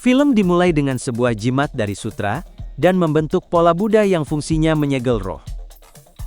Film dimulai dengan sebuah jimat dari sutra, dan membentuk pola Buddha yang fungsinya menyegel roh.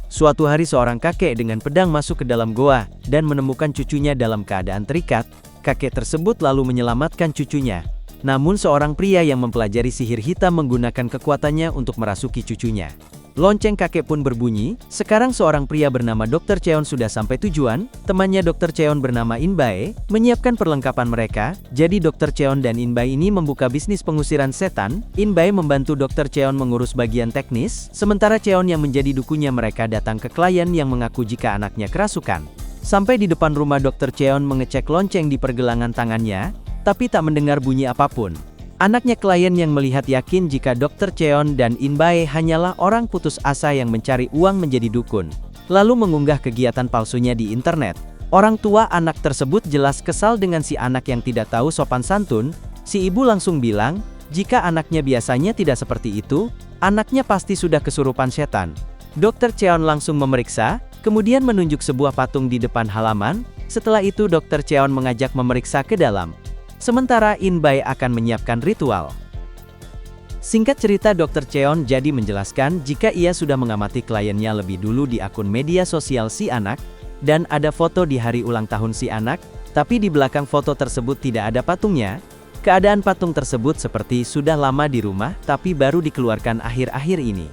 Suatu hari seorang kakek dengan pedang masuk ke dalam goa, dan menemukan cucunya dalam keadaan terikat. Kakek tersebut lalu menyelamatkan cucunya. Namun seorang pria yang mempelajari sihir hitam menggunakan kekuatannya untuk merasuki cucunya. Lonceng kakek pun berbunyi. Sekarang seorang pria bernama Dr. Cheon sudah sampai tujuan. Temannya Dr. Cheon bernama In-bae menyiapkan perlengkapan mereka. Jadi Dr. Cheon dan In-bae ini membuka bisnis pengusiran setan. In-bae membantu Dr. Cheon mengurus bagian teknis, sementara Cheon yang menjadi dukunya mereka datang ke klien yang mengaku jika anaknya kerasukan. Sampai di depan rumah Dr. Cheon mengecek lonceng di pergelangan tangannya, tapi tak mendengar bunyi apapun. Anaknya klien yang melihat yakin jika Dr. Cheon dan In-bae hanyalah orang putus asa yang mencari uang menjadi dukun, lalu mengunggah kegiatan palsunya di internet. Orang tua anak tersebut jelas kesal dengan si anak yang tidak tahu sopan santun. Si ibu langsung bilang, jika anaknya biasanya tidak seperti itu, anaknya pasti sudah kesurupan setan. Dr. Cheon langsung memeriksa, kemudian menunjuk sebuah patung di depan halaman. Setelah itu Dr. Cheon mengajak memeriksa ke dalam. Sementara In-bae akan menyiapkan ritual. Singkat cerita Dr. Cheon jadi menjelaskan jika ia sudah mengamati kliennya lebih dulu di akun media sosial si anak, dan ada foto di hari ulang tahun si anak, tapi di belakang foto tersebut tidak ada patungnya. Keadaan patung tersebut seperti sudah lama di rumah tapi baru dikeluarkan akhir-akhir ini.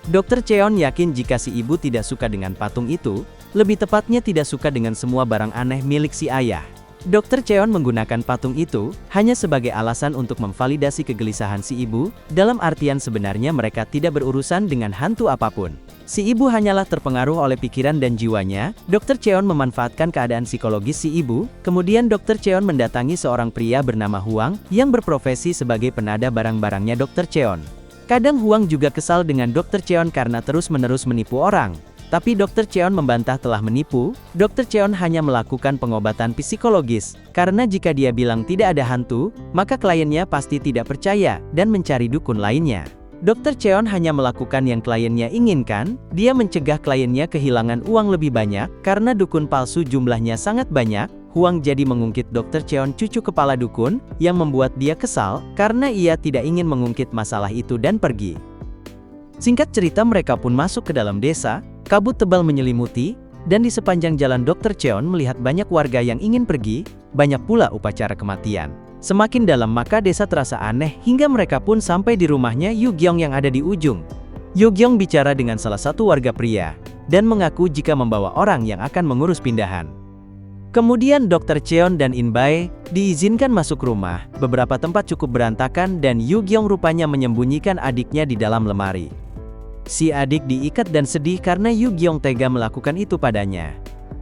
Dr. Cheon yakin jika si ibu tidak suka dengan patung itu, lebih tepatnya tidak suka dengan semua barang aneh milik si ayah. Dr. Cheon menggunakan patung itu hanya sebagai alasan untuk memvalidasi kegelisahan si ibu, dalam artian sebenarnya mereka tidak berurusan dengan hantu apapun. Si ibu hanyalah terpengaruh oleh pikiran dan jiwanya. Dr. Cheon memanfaatkan keadaan psikologis si ibu, kemudian Dr. Cheon mendatangi seorang pria bernama Huang yang berprofesi sebagai penada barang-barangnya Dr. Cheon. Kadang Huang juga kesal dengan Dr. Cheon karena terus-menerus menipu orang. Tapi Dr. Cheon membantah telah menipu. Dr. Cheon hanya melakukan pengobatan psikologis, karena jika dia bilang tidak ada hantu, maka kliennya pasti tidak percaya dan mencari dukun lainnya. Dr. Cheon hanya melakukan yang kliennya inginkan. Dia mencegah kliennya kehilangan uang lebih banyak, karena dukun palsu jumlahnya sangat banyak. Huang jadi mengungkit Dr. Cheon cucu kepala dukun, yang membuat dia kesal, karena ia tidak ingin mengungkit masalah itu dan pergi. Singkat cerita mereka pun masuk ke dalam desa. Kabut tebal menyelimuti, dan di sepanjang jalan Dr. Cheon melihat banyak warga yang ingin pergi, banyak pula upacara kematian. Semakin dalam maka desa terasa aneh hingga mereka pun sampai di rumahnya Yu Gyeong yang ada di ujung. Yu Gyeong bicara dengan salah satu warga pria, dan mengaku jika membawa orang yang akan mengurus pindahan. Kemudian Dr. Cheon dan In-bae diizinkan masuk rumah. Beberapa tempat cukup berantakan dan Yu Gyeong rupanya menyembunyikan adiknya di dalam lemari. Si adik diikat dan sedih karena Yu Gyeong tega melakukan itu padanya.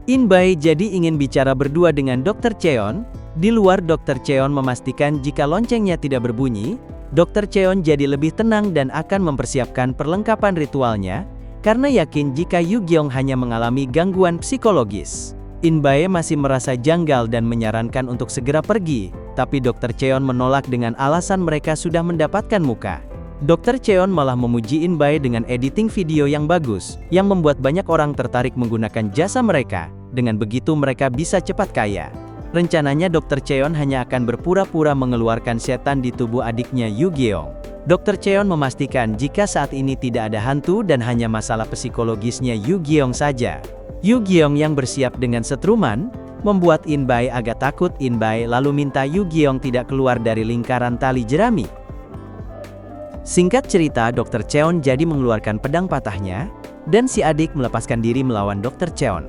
In-bae jadi ingin bicara berdua dengan Dr. Cheon. Di luar Dr. Cheon memastikan jika loncengnya tidak berbunyi. Dr. Cheon jadi lebih tenang dan akan mempersiapkan perlengkapan ritualnya, karena yakin jika Yu Gyeong hanya mengalami gangguan psikologis. In-bae masih merasa janggal dan menyarankan untuk segera pergi, tapi Dr. Cheon menolak dengan alasan mereka sudah mendapatkan muka. Dr. Cheon malah memuji In-bae dengan editing video yang bagus, yang membuat banyak orang tertarik menggunakan jasa mereka. Dengan begitu mereka bisa cepat kaya. Rencananya Dr. Cheon hanya akan berpura-pura mengeluarkan setan di tubuh adiknya Yu Gyeong. Dr. Cheon memastikan jika saat ini tidak ada hantu dan hanya masalah psikologisnya Yu Gyeong saja. Yu Gyeong yang bersiap dengan setruman, membuat In-bae agak takut. In-bae lalu minta Yu Gyeong tidak keluar dari lingkaran tali jerami. Singkat cerita Dr. Cheon jadi mengeluarkan pedang patahnya, dan si adik melepaskan diri melawan Dr. Cheon.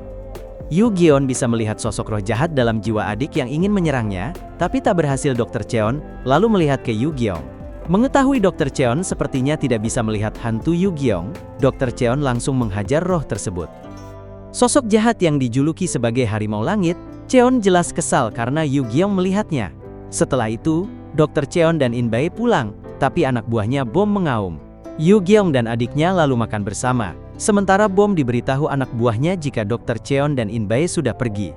Yu Gyeong bisa melihat sosok roh jahat dalam jiwa adik yang ingin menyerangnya, tapi tak berhasil. Dr. Cheon lalu melihat ke Yu Gyeong. Mengetahui Dr. Cheon sepertinya tidak bisa melihat hantu Yu Gyeong, Dr. Cheon langsung menghajar roh tersebut. Sosok jahat yang dijuluki sebagai harimau langit, Cheon jelas kesal karena Yu Gyeong melihatnya. Setelah itu, Dr. Cheon dan In-bae pulang. Tapi anak buahnya Bom mengaum. Yu Gyeong dan adiknya lalu makan bersama. Sementara Bom diberitahu anak buahnya jika Dr. Cheon dan In-bae sudah pergi.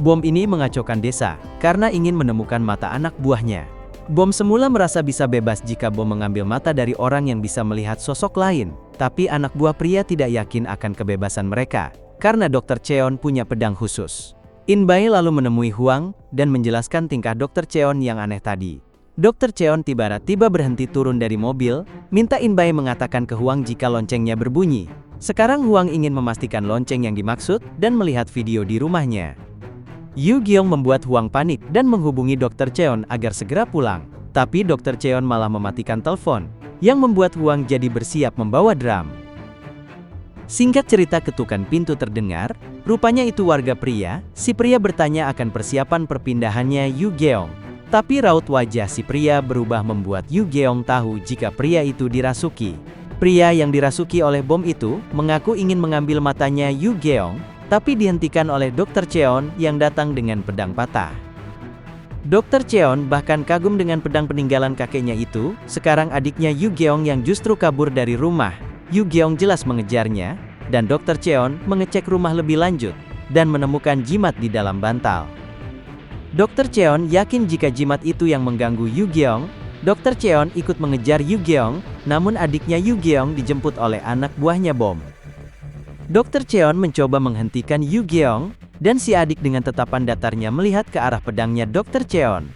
Bom ini mengacaukan desa, karena ingin menemukan mata anak buahnya. Bom semula merasa bisa bebas jika Bom mengambil mata dari orang yang bisa melihat sosok lain. Tapi anak buah pria tidak yakin akan kebebasan mereka, karena Dr. Cheon punya pedang khusus. In-bae lalu menemui Huang, dan menjelaskan tingkah Dr. Cheon yang aneh tadi. Dr. Cheon tiba-tiba berhenti turun dari mobil, minta Inbai mengatakan ke Huang jika loncengnya berbunyi. Sekarang Huang ingin memastikan lonceng yang dimaksud dan melihat video di rumahnya. Yu Geong membuat Huang panik dan menghubungi Dr. Cheon agar segera pulang. Tapi Dr. Cheon malah mematikan telepon, yang membuat Huang jadi bersiap membawa drum. Singkat cerita, ketukan pintu terdengar, rupanya itu warga pria. Si pria bertanya akan persiapan perpindahannya Yu Geong. Tapi raut wajah si pria berubah membuat Yu Geong tahu jika pria itu dirasuki. Pria yang dirasuki oleh bom itu mengaku ingin mengambil matanya Yu Geong, tapi dihentikan oleh Dr. Cheon yang datang dengan pedang patah. Dr. Cheon bahkan kagum dengan pedang peninggalan kakeknya itu. Sekarang adiknya Yu Geong yang justru kabur dari rumah. Yu Geong jelas mengejarnya, dan Dr. Cheon mengecek rumah lebih lanjut dan menemukan jimat di dalam bantal. Dr. Cheon yakin jika jimat itu yang mengganggu Yu Geong. Dr. Cheon ikut mengejar Yu Geong, namun adiknya Yu Geong dijemput oleh anak buahnya bom. Dr. Cheon mencoba menghentikan Yu Geong, dan si adik dengan tatapan datarnya melihat ke arah pedangnya Dr. Cheon.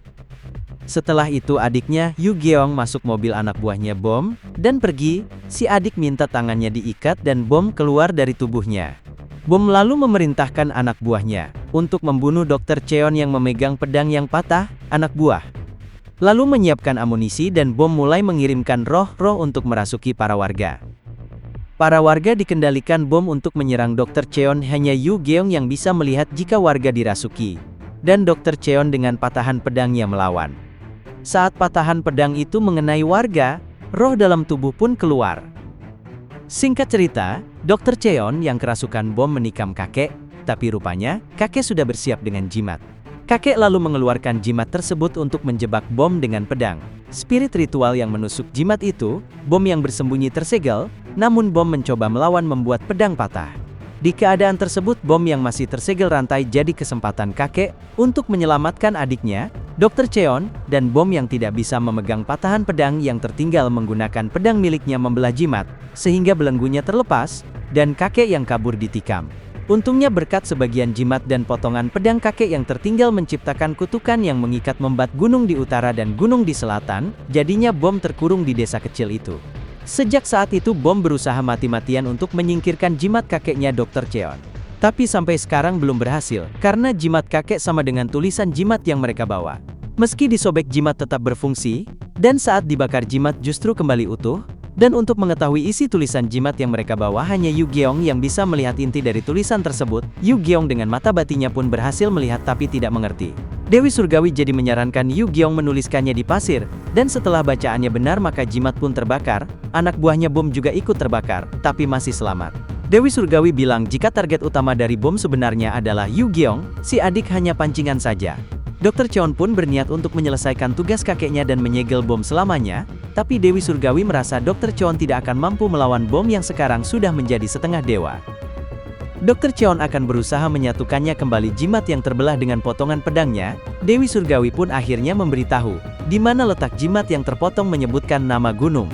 Setelah itu adiknya Yu Geong masuk mobil anak buahnya bom, dan pergi. Si adik minta tangannya diikat dan bom keluar dari tubuhnya. Bom lalu memerintahkan anak buahnya untuk membunuh Dr. Cheon yang memegang pedang yang patah, anak buah. Lalu menyiapkan amunisi dan bom mulai mengirimkan roh-roh untuk merasuki para warga. Para warga dikendalikan bom untuk menyerang Dr. Cheon, hanya Yu Geong yang bisa melihat jika warga dirasuki. Dan Dr. Cheon dengan patahan pedangnya melawan. Saat patahan pedang itu mengenai warga, roh dalam tubuh pun keluar. Singkat cerita, Dr. Cheon yang kerasukan bom menikam kakek, tapi rupanya, kakek sudah bersiap dengan jimat. Kakek lalu mengeluarkan jimat tersebut untuk menjebak bom dengan pedang. Spirit ritual yang menusuk jimat itu, bom yang bersembunyi tersegel, namun bom mencoba melawan membuat pedang patah. Di keadaan tersebut, bom yang masih tersegel rantai jadi kesempatan kakek untuk menyelamatkan adiknya, Dr. Cheon, dan bom yang tidak bisa memegang patahan pedang yang tertinggal menggunakan pedang miliknya membelah jimat, sehingga belenggunya terlepas, dan kakek yang kabur ditikam. Untungnya berkat sebagian jimat dan potongan pedang kakek yang tertinggal menciptakan kutukan yang mengikat membat gunung di utara dan gunung di selatan, jadinya bom terkurung di desa kecil itu. Sejak saat itu bom berusaha mati-matian untuk menyingkirkan jimat kakeknya Dr. Cheon. Tapi sampai sekarang belum berhasil, karena jimat kakek sama dengan tulisan jimat yang mereka bawa. Meski disobek jimat tetap berfungsi, dan saat dibakar jimat justru kembali utuh. Dan untuk mengetahui isi tulisan jimat yang mereka bawa hanya Yu Geong yang bisa melihat inti dari tulisan tersebut. Yu Geong dengan mata batinnya pun berhasil melihat tapi tidak mengerti. Dewi Surgawi jadi menyarankan Yu Geong menuliskannya di pasir, dan setelah bacaannya benar maka jimat pun terbakar. Anak buahnya bom juga ikut terbakar, tapi masih selamat. Dewi Surgawi bilang jika target utama dari bom sebenarnya adalah Yu Geong, si adik hanya pancingan saja. Dr. Cheon pun berniat untuk menyelesaikan tugas kakeknya dan menyegel bom selamanya, tapi Dewi Surgawi merasa Dr. Cheon tidak akan mampu melawan bom yang sekarang sudah menjadi setengah dewa. Dr. Cheon akan berusaha menyatukannya kembali jimat yang terbelah dengan potongan pedangnya. Dewi Surgawi pun akhirnya memberitahu di mana letak jimat yang terpotong menyebutkan nama gunung.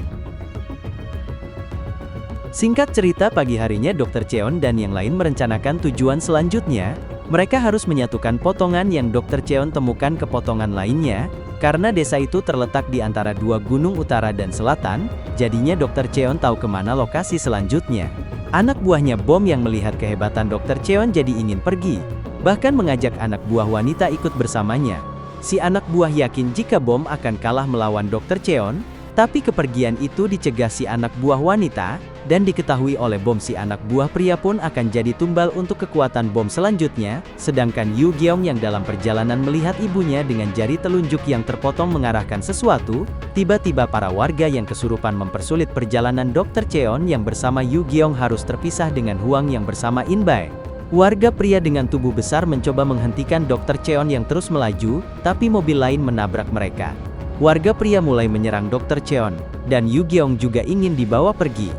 Singkat cerita, pagi harinya Dr. Cheon dan yang lain merencanakan tujuan selanjutnya. Mereka harus menyatukan potongan yang Dr. Cheon temukan ke potongan lainnya, karena desa itu terletak di antara dua gunung utara dan selatan, jadinya Dr. Cheon tahu kemana lokasi selanjutnya. Anak buahnya bom yang melihat kehebatan Dr. Cheon jadi ingin pergi, bahkan mengajak anak buah wanita ikut bersamanya. Si anak buah yakin jika bom akan kalah melawan Dr. Cheon, tapi kepergian itu dicegah si anak buah wanita, dan diketahui oleh bom si anak buah pria pun akan jadi tumbal untuk kekuatan bom selanjutnya, sedangkan Yu Geong yang dalam perjalanan melihat ibunya dengan jari telunjuk yang terpotong mengarahkan sesuatu, tiba-tiba para warga yang kesurupan mempersulit perjalanan Dr. Cheon yang bersama Yu Geong harus terpisah dengan Huang yang bersama Inbai. Warga pria dengan tubuh besar mencoba menghentikan Dr. Cheon yang terus melaju, tapi mobil lain menabrak mereka. Warga pria mulai menyerang Dr. Cheon, dan Yu Geong juga ingin dibawa pergi.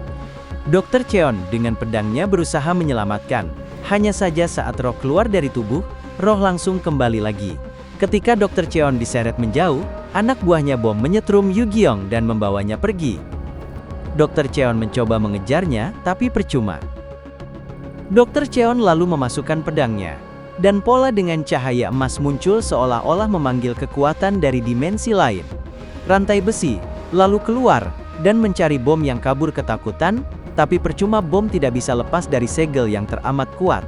Dr. Cheon dengan pedangnya berusaha menyelamatkan. Hanya saja saat roh keluar dari tubuh, roh langsung kembali lagi. Ketika Dr. Cheon diseret menjauh, anak buahnya bom menyetrum Yu Geong dan membawanya pergi. Dr. Cheon mencoba mengejarnya, tapi percuma. Dr. Cheon lalu memasukkan pedangnya, dan pola dengan cahaya emas muncul seolah-olah memanggil kekuatan dari dimensi lain. rantai besi, lalu keluar, dan mencari bom yang kabur ketakutan, tapi percuma bom tidak bisa lepas dari segel yang teramat kuat.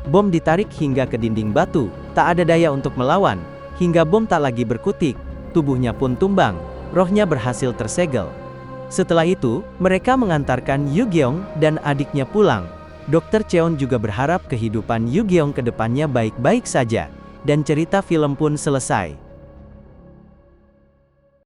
Bom ditarik hingga ke dinding batu, tak ada daya untuk melawan, hingga bom tak lagi berkutik, tubuhnya pun tumbang, rohnya berhasil tersegel. Setelah itu, mereka mengantarkan Yu-gyeong dan adiknya pulang. Dr. Cheon juga berharap kehidupan Yu-gyeong ke depannya baik-baik saja, dan cerita film pun selesai.